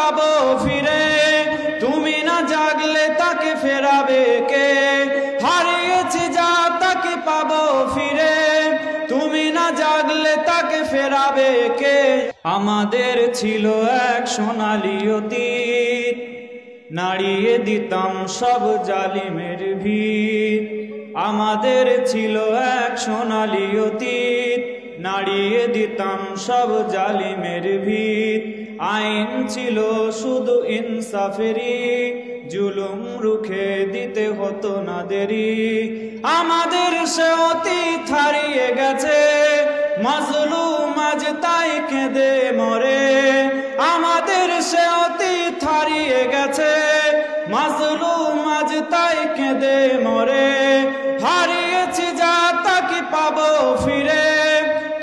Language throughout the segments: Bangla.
পাবো ফিরে, তুমি না জাগলে তাকে ফেরাবে কে? হারিয়েছি যা তাকে পাবো ফিরে, তুমি না জাগলে তাকে ফেরাবে কে? আমাদের ছিল এক সোনালী অতীত, নাড়িয়ে দিতাম সব জালিমের ভিত। আমাদের ছিল এক সোনালী অতীত, নাড়িয়ে দিতাম সব জালিমের ভিত। আইন ছিল শুধু ইনসাফেরই, জুলুম রুখে দিতে হতো না দেরি। আমাদের সে অতীত হারিয়ে গেছে, মাজলুম আজ তাই কেঁদে মরে। আমাদের সে অতীত হারিয়ে গেছে, মাজলুম আজ তাই কেঁদে মরে। হারিয়েছি যা তাকে পাবো ফিরে,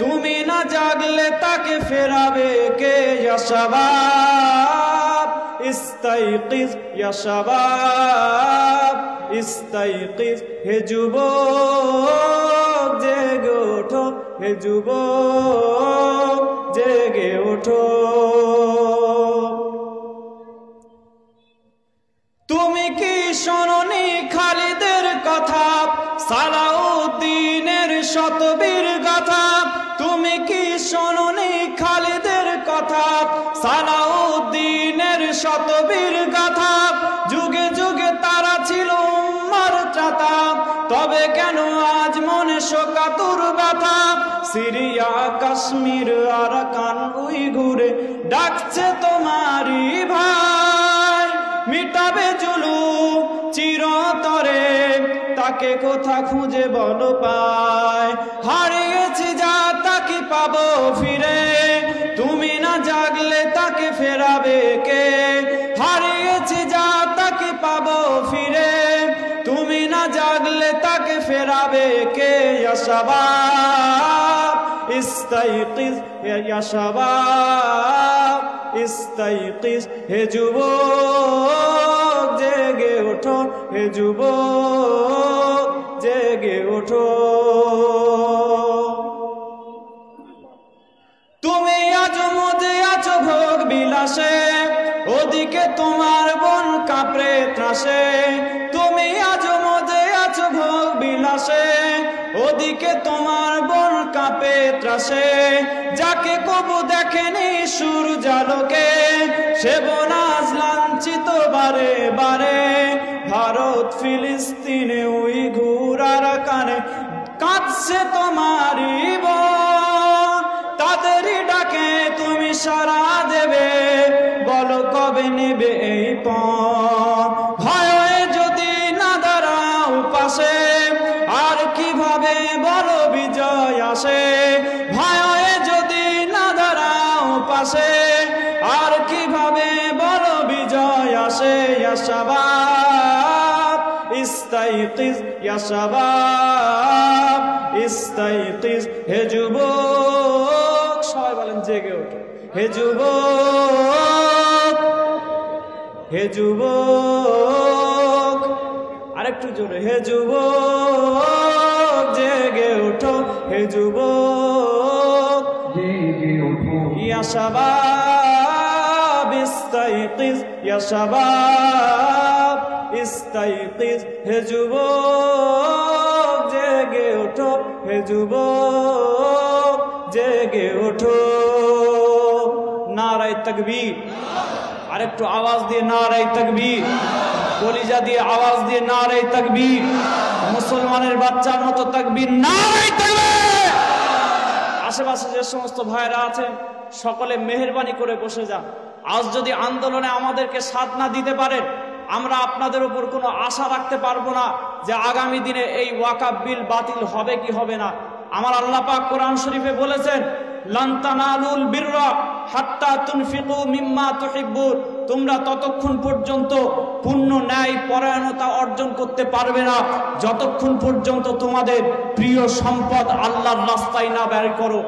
তুমি না জাগলে তাকে ফেরাবে কে? ইয়া শাবাব ইস্তাইকিজ, ইয়া শাবাব ইস্তাইকিজ, হে যুবক জেগে ওঠো, হে যুবক জেগে ওঠো। তুমি কি শোনোনি খালিদের কথা, সালাউদ্দিনের শতবীর গাথা? তুমি কি শোনোনি খালিদের কথা, সালাউদ্দিনের শতবীর গাথা? যুগে যুগে তারা ছিল উম্মার ত্রাতা, তবে কেন আজ মনে শোকাতুর ব্যথা? সিরিয়া কাশ্মীর আরাকান উইঘুরে ডাকছে তোমারই ভাই, মিটাবে জুলুম চিরতরে, তাকে কোথা খুঁজে বলো পায়? হারিয়েছি যা তাকে পাবো ফিরে, তুমি না জাগলে তাকে ফেরাবে কে? হারিয়েছি যা তাকে পাবো ফিরে, তুমি না জাগলে তাকে ফেরাবে কে? ইয়া শাবাব ইস্তাইকিজ, ইয়া শাবাব ইস্তাইকিজ, হে যুবক জেগে ওঠো, হে যুবক জেগে ওঠো। তুমি আজ মজে আছো ভোগ বিলাসে, ওদিকে তোমার বোন কাঁপড়ে ত্রাসে। তুমি আজ মজে আছো ভোগ বিলাসে, ওদিকে তোমার বোন কাঁপে ত্রাসে। যাকে কবু দেখেনি সূর্যালোকে, সে বোন আজ লাঞ্ছিত বারে বারে। ভারত ফিলিস্তিনে উইঘুর আরাকানে কাঁদছে তোমারই বোন, তাদেরই ডাকে তুমি সাড়া দেবে, বলো কবে নেবে এই পণ? ভয়ে যদি না দাঁড়াও পাশে, আর কিভাবে বলো বিজয় আসে? ভয়ে যদি না দাঁড়াও পাশে, আর কিভাবে বলো বিজয় আসে? ইয়া শাবাব ইস্তাইকিজ, ইয়া শাবাব ইস্তাইকিজ, হে যুবক, সবাই বলেন জেগে ওঠো, হে যুবক, হে যুবক, আরেকটু জোরে, হে যুবক জেগে ওঠো, হে যুবক জেগে ওঠো। ইয়া শাবাব ইস্তাইকিজ, ইয়া শাবাব ইস্তাইকিজ, হে যুবক জেগে ওঠো, হে যুবক জেগে ওঠো। নারায়ে তাকবীর, আরেকটু আওয়াজ দিয়ে নারায়ে তাকবীর, কলিজা দিয়ে আওয়াজ দিয়ে নারায়ে তাকবীর, মুসলমানের বাচ্চার মতো তাকবীর, নারায়ে তাকবীর। আশেপাশে যে সমস্ত ভাইরা আছেন সকলে মেহেরবানি করে বসে যান। আজ যদি আন্দোলনে আমাদেরকে সাথ না দিতে পারেন, আমরা আপনাদের উপর কোনো আশা রাখতে পারবো না যে আগামী দিনে এই ওয়াকাফ বিল বাতিল হবে কি হবে না। আমার আল্লাহ পাক কোরআন শরীফে বলেছেন, লান তানালুল বিররা হাত্তা তুনফিকু মিম্মা তুহিব্বুন, তোমরা ততক্ষণ পর্যন্ত পূর্ণ ন্যায় পরায়ণতা অর্জন করতে পারবে না যতক্ষণ পর্যন্ত তোমাদের প্রিয় সম্পদ আল্লাহর রাস্তায় না ব্যয় করো।